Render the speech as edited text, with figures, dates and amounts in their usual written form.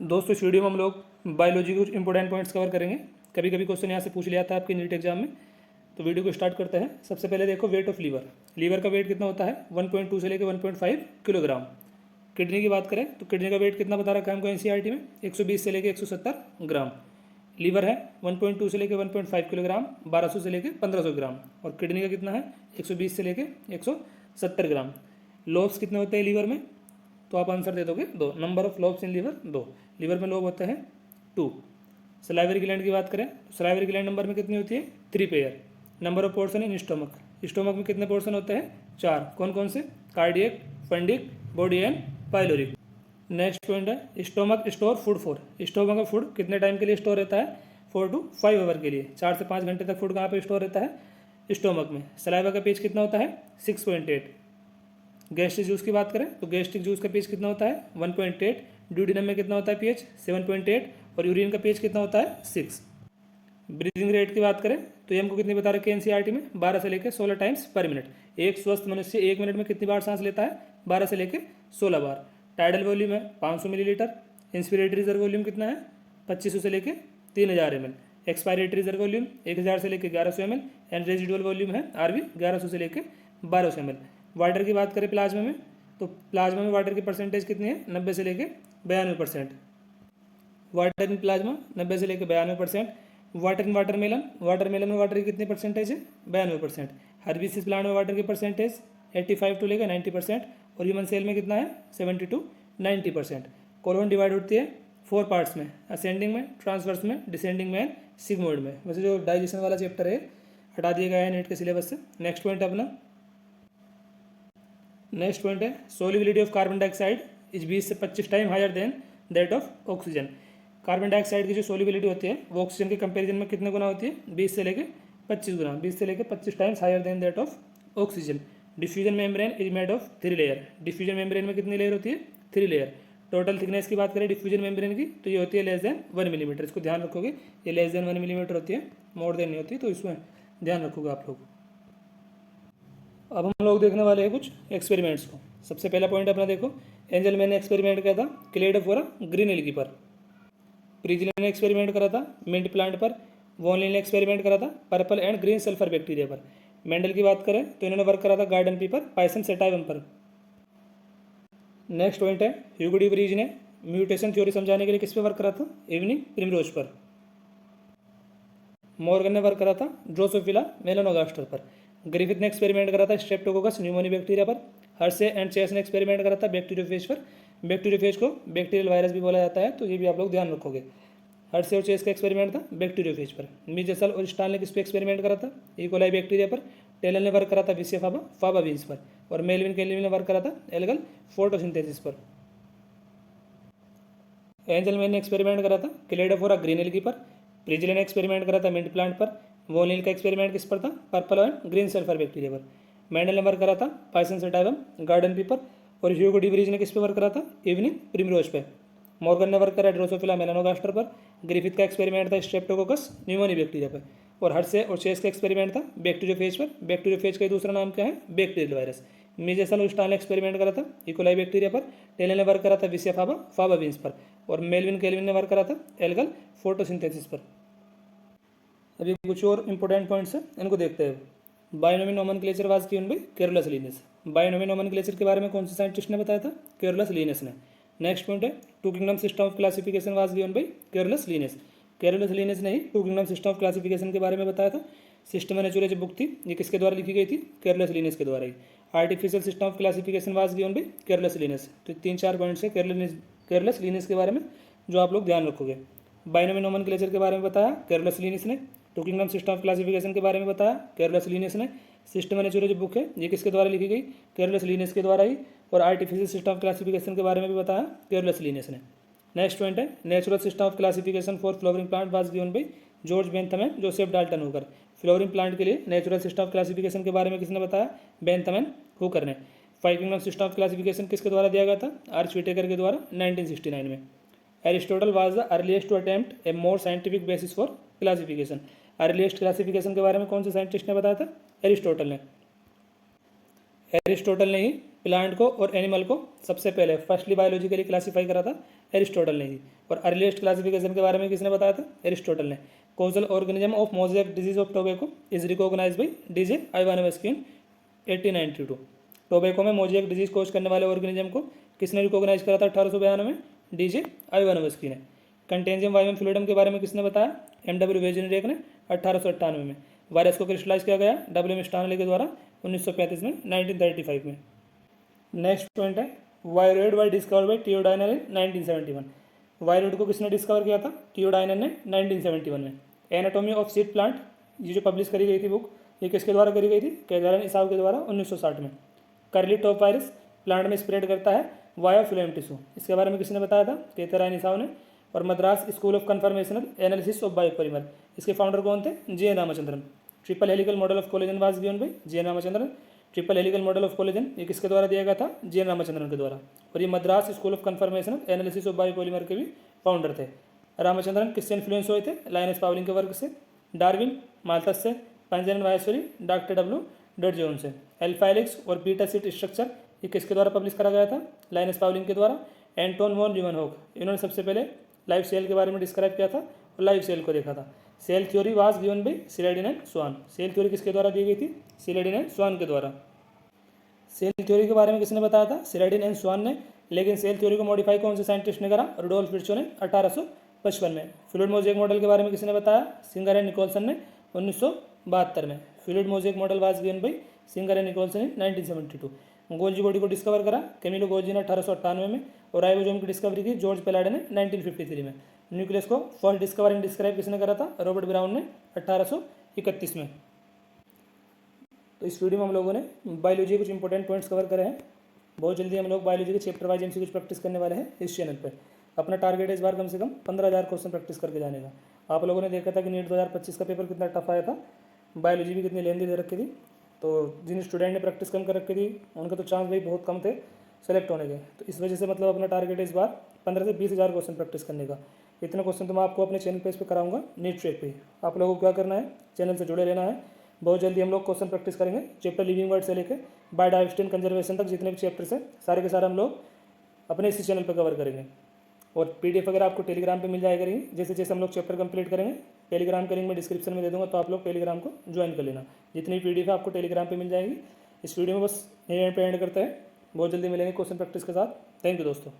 दोस्तों इस वीडियो में हम लोग बायोलॉजी के कुछ इंपॉर्टेंट पॉइंट्स कवर करेंगे। कभी कभी क्वेश्चन यहाँ से पूछ लिया था आपके नीट एग्जाम में। तो वीडियो को स्टार्ट करते हैं। सबसे पहले देखो वेट ऑफ लीवर। लीवर का वेट कितना होता है 1.2 से लेकर 1.5 किलोग्राम। किडनी की बात करें तो किडनी का वेट कितना बता रखा है हमको एनसीईआरटी में 120 से लेकर 170 ग्राम। लीवर है 1.2 से लेकर 1.5 किलोग्राम, 1200 से लेकर 1500 ग्राम। और किडनी का कितना है 120 से लेकर 170 ग्राम। लोब्स कितने होते हैं लीवर में, तो आप आंसर दे दोगे 2। Number of lobes in liver 2। Liver में लोब होते हैं 2। सलाइवरी ग्लैंड की बात करें तो सलाइवरी ग्लैंड नंबर में कितनी होती है 3 pair. Number of portion in stomach, stomach में कितने पोर्शन होते हैं 4। कौन कौन से, cardiac, fundic, body and pyloric. Next point है stomach store food for. Stomach का फूड कितने टाइम के लिए स्टोर रहता है 4 to 5 आवर के लिए। 4 से 5 घंटे तक फूड कहाँ पे स्टोर रहता है स्टोमक में। सलाइवा का पेज कितना होता है 6.8। गैस्ट्रिक जूस की बात करें तो गैस्ट्रिक जूस का पेज कितना होता है 1.8। ड्यूडिनम में कितना होता है पीएच 7.8। और यूरिन का पेज कितना होता है 6। ब्रीदिंग रेट की बात करें तो ये हमको कितनी बता रखी है एनसीईआरटी में 12 से लेकर 16 टाइम्स पर मिनट। एक स्वस्थ मनुष्य 1 मिनट में कितनी बार सांस लेता है 12 से लेकर 16 बार। टाइडल वॉल्यूम है 500 मिलीलीटर। इंस्पिरेटरी रिजर्व वॉल्यूम कितना है 2500 से लेकर 3000 ml। एक्सपायरेटरी रिजर्व वॉल्यूम 1000 से लेकर 1100 ml। एंड रेजिडुअल वॉल्यूम है आरवी 1100 से लेकर 1200 ml। वाटर की बात करें प्लाज्मा में तो प्लाज्मा में वाटर की परसेंटेज कितनी है 90 से लेकर 92%। वाटर इन प्लाज्मा 90 से लेकर 92%। वाटर इन वाटरमेलन, वाटरमेलन में वाटर की कितनी परसेंटेज है 92%। हर्बिसिस प्लांट में वाटर की परसेंटेज 85 टू लेकर 90%। और ह्यूमन सेल में कितना है 70 to 90%। कोलोन डिवाइड होती है 4 पार्ट्स में, असेंडिंग में, ट्रांसवर्स में, डिसेंडिंग में एंड सिग्मोइड में। वैसे जो डाइजेशन वाला चैप्टर है हटा दिया गया है नीट के सिलेबस से। नेक्स्ट पॉइंट है अपना, नेक्स्ट पॉइंट है solubility of carbon dioxide is 20 से 25 time higher than that of oxygen. Carbon dioxide की जो सोलिबिलिटी होती है वो ऑक्सीजन के कंपैरिजन में कितने गुना होती है 20 से लेकर 25 गुना। 20 से लेकर 25 times higher than that of oxygen. Diffusion membrane is made of 3 layer. Diffusion membrane में कितनी लेयर होती है 3 लेयर। टोटल थिकनेस की बात करें डिफ्यूजन मेम्ब्रेन की तो ये होती है लेस देन 1 मिलीमीटर। इसको ध्यान रखोगे, ये लेस देन 1 मिलीमीटर होती है, मोर देन नहीं होती, तो इसमें ध्यान रखोगे आप लोग। अब हम लोग देखने वाले हैं कुछ एक्सपेरिमेंट्स को। सबसे पहला पॉइंट अपना देखो, एंजलमैन ने एक्सपेरिमेंट किया था क्लेडोफोरा ग्रीन एल्गी पर। प्रिजलर ने एक्सपेरिमेंट करा था मिंट प्लांट पर। वॉनली ने एक्सपेरिमेंट करा था purple and green sulphur bacteria पर। मेंडल की बात करें तो इन्होंने वर्क करा था गार्डन पी पर, पाइसन सेटाइवम पर। नेक्स्ट पॉइंट है ह्यूगो डी वरीज ने म्यूटेशन थ्योरी समझाने के लिए किस पे वर्क करा था इवनिंग प्रिमरोज पर। मॉर्गन ने वर्क करा था ड्रोसोफिला मेलानोगास्टर पर। ग्रिफिथ ने एक्सपेरिमेंट करा था स्ट्रेप्टोकोकस न्यूमोनी बैक्टीरिया पर। हर्से एंड चेस ने एक्सपेरिमेंट करा था बैक्टीरियोफेज पर। बैक्टीरियोफेज को बैक्टीरियल वायरस भी बोला जाता है, तो ये भी आप लोग ध्यान रखोगे। हर्से और चेस का एक्सपेरिमेंट था बैक्टीरियोफेज पर। मिजेसल और स्टाल ने किस पे एक्सपेरिमेंट करा था इकोलाई बैक्टीरिया पर। टेलन ने वर्क करा था विसिया फाबा फाबा बीन्स पर। और मेलविन केल्विन ने वर्क करा था एल्गल फोटोसिंथेसिस पर। एंजलमैन ने एक्सपेरिमेंट करा था क्लेडोफोरा ग्रीन एल्गी पर। प्रिजले ने एक्सपेरिमेंट करा था मिंट प्लांट पर। वोनिल का एक्सपेरिमेंट किस पर था purple and green sulphur bacteria पर। मेंडल ने वर्क करा था पाइसन सेटाइवम गार्डन पी पर। और ह्यूगो डी वरीज ने किस पे वर्क करा था इवनिंग प्रिमरोज पे। मॉर्गन ने वर्क करा ड्रोसोफिला मेलानोगास्टर पर। ग्रिफिथ का एक्सपेरिमेंट था स्ट्रेप्टोकोकस न्यूमोनी बैक्टीरिया पर। और हर्से और चेस का एक्सपेरिमेंट था बैक्टीरियोफेज पर। बैक्टीरियोफेज का दूसरा नाम क्या है बैक्टीरियल वायरस। मिजेसल और स्टाल ने एक्सपेरिमेंट करा था इकोलाई बैक्टीरिया पर। टेलन ने वर्क करा था विसिया फाबा फाबा बीन्स पर। और मेलविन केल्विन ने वर्क करा था एल्गल फोटोसिंथेसिस पर। अभी कुछ और इंपॉर्टेंट पॉइंट्स हैं, इनको देखते हैं। Binomial nomenclature was given by Carolus Linnaeus. Binomial nomenclature के बारे में कौन से साइंटिस्ट ने बताया था कैरोलस लीनियस ने। नेक्स्ट पॉइंट है two kingdom system of classification was given by Carolus Linnaeus. Carolus Linnaeus ने ही two kingdom system of classification के बारे में बताया था। सिस्टम नेचुरा जो बुक थी ये किसके द्वारा लिखी गई थी कैरोलस लीनियस के द्वारा ही। Artificial system of classification was given by Carolus Linnaeus. तो 3-4 पॉइंट्स है कैरोलस लीनियस के बारे में जो आप लोग ध्यान रखोगे। बायोनोमी नोमेनक्लेचर के बारे में बताया कैरोलस लीनियस ने। Two kingdom system of classification के बारे में बताया कैरोलस लीनियस ने। सिस्टम नेचुरा जो बुक है ये किसके द्वारा लिखी गई कैरोलस लीनियस के द्वारा ही। और आर्टिफिशियल सिस्टम ऑफ क्लासिफिकेशन के बारे में भी बताया कैरोलस लीनियस ने। नेक्स्ट पॉइंट है natural system of classification for flowering plant was given by George Bentham and Joseph Dalton Hooker. Flowering plant के लिए नेचुरल सिस्टम ऑफ क्लासिफिकेशन के बारे में किसने बताया बेंथम एंड हुकर ने। 5 किंगडम सिस्टम ऑफ क्लासिफिकेशन किसके द्वारा दिया गया था आर्च व्हिटेकर के द्वारा 1969 में। Aristotle was the earliest to attempt a more scientific basis for classification. Earliest classification के बारे में कौन से साइंटिस्ट ने बताया था एरिस्टोटल ने। एरिस्टोटल ने ही प्लांट को और एनिमल को सबसे पहले फर्स्टली बायोलॉजिकली क्लासीफाई करा था एरिस्टोटल ने ही, और अर्लीस्ट क्लासिफिकेशन के बारे में किसने बताया था? एरिस्टोटल ने। Causal organism of mosaic disease of tobacco is recognised by D J Ivanovsky in 1892। Tobacco में मोजेक डिजीज कोज करने वाले ऑर्गेनिज्म को किसने रिकॉग्नाइज करा था 1892 में? डीजे आइवानोवस्की ने। कंटेंजियम वाइवम फ्लूइडम के बारे में किसने बताया? एम.डब्ल्यू. वेजनरेक ने 1898 में। वायरस को क्रिस्टलाइज किया गया W.M. स्टानले के द्वारा 1935 में, 1935 में। नेक्स्ट पॉइंट है viroid by discover by T O Diener in 1971। Viroid को किसने डिस्कवर किया था? थियोडाइनर ने 1971 में। एनाटॉमी ऑफ सीड प्लांट, ये जो पब्लिश करी गई थी बुक, ये किसके द्वारा करी गई थी? कैथरीन इसाव के द्वारा 1960 में। करली टॉप वायरस प्लांट में स्प्रेड करता है वाया फ्लोएम टिश्यू, इसके बारे में किसने बताया था? कैथरीन इसाव ने। और Madras school of conformational analysis of biopolymer, इसके फाउंडर कौन थे? J.N. Ramachandran. Triple helical model of collagen was given by J.N. Ramachandran. Triple helical model of collagen ये किसके द्वारा दिया गया था? J.N. रामचंद्रन के द्वारा। और ये Madras school of conformational analysis of biopolymer के भी फाउंडर थे। रामचंद्रन किससे इन्फ्लुएंस हुए थे? लाइनस पाउलिंग के वर्क से, डार्विन, माल्थस से, Panjran वायसोरी, doctor W. Dot zone से। अल्फा हेलिक्स और बीटा शीट स्ट्रक्चर ये किसके द्वारा पब्लिश करा गया था? लाइनस पाउलिंग के द्वारा। एंटोन वॉन ल्यूमेनहोक, इन्होंने सबसे पहले लाइव सेल के बारे में डिस्क्राइब किया था और लाइव सेल को देखा था। Cell theory was given by Schleiden and Schwann. Cell theory किसके द्वारा दी गई थी? सिलेडिन एंड स्वान के द्वारा। सेल थ्योरी के बारे में किसने बताया था? सिलेडिन एंड स्वान ने। लेकिन सेल थ्योरी को मॉडिफाई कौन से साइंटिस्ट ने करा? रुडोल्फ विर्चो ने 1855 में। फ्लूइड मोजेक मॉडल के बारे में किसने बताया? सिंगर एंड निकोलसन ने 1972 में। Fluid mosaic model was given by Singer and Nicolson in 1972। Golgi body को डिस्कवर करा कैमिलो गोल्जी ने 1898 में, और राइबोसोम की डिस्कवरी की जॉर्ज पेलाडे ने 1953 में। न्यूक्लियस को फर्स्ट डिस्कवर एंड डिस्क्राइब किसने करा था? रॉबर्ट ब्राउन ने 1831 में। तो इस वीडियो में हम लोगों ने बायोलॉजी के कुछ इंपॉर्टेंट पॉइंट्स कवर करे हैं। बहुत जल्दी हम लोग बायोलॉजी के चैप्टर वाइज MCQ प्रैक्टिस करने वाले हैं इस चैनल पर। अपना टारगेट है इस बार कम से कम 15,000 क्वेश्चन प्रैक्टिस करके जाने का। आप लोगों ने देखा था कि नीट 2025 का पेपर कितना टफ आया था, बायोलॉजी भी कितनी लेंदी दे रखी थी। तो जिन स्टूडेंट ने प्रैक्टिस कम कर रखी थी उनके तो चांस भाई बहुत कम थे सेलेक्ट होने के। तो इस वजह से मतलब अपना टारगेट है इस बार 15 से 20,000 क्वेश्चन प्रैक्टिस करने का। इतने क्वेश्चन तो मैं आपको अपने चैनल पेज पे कराऊंगा नीट ट्रैक पे। आप लोगों को क्या करना है? चैनल से जुड़े रहना है। बहुत जल्दी हम लोग क्वेश्चन प्रैक्टिस करेंगे चैप्टर लिविंग वर्ड से लेकर बायोडाइवर्सिटी एंड कंजर्वेशन तक जितने भी चैप्टर्स हैं सारे के सारे हम लोग अपने इसी चैनल पर कवर करेंगे। और PDF अगर आपको टेलीग्राम पे मिल जाएगा रही, जैसे जैसे हम लोग चैप्टर कंप्लीट करेंगे टेलीग्राम का लिंक मैं डिस्क्रिप्शन में दे दूंगा, तो आप लोग टेलीग्राम को ज्वाइन कर लेना। जितनी PDF है आपको टेलीग्राम पे मिल जाएगी। इस वीडियो में बस यहीं पे एंड करते हैं। बहुत जल्दी मिलेंगे क्वेश्चन प्रैक्टिस के साथ। थैंक यू दोस्तों।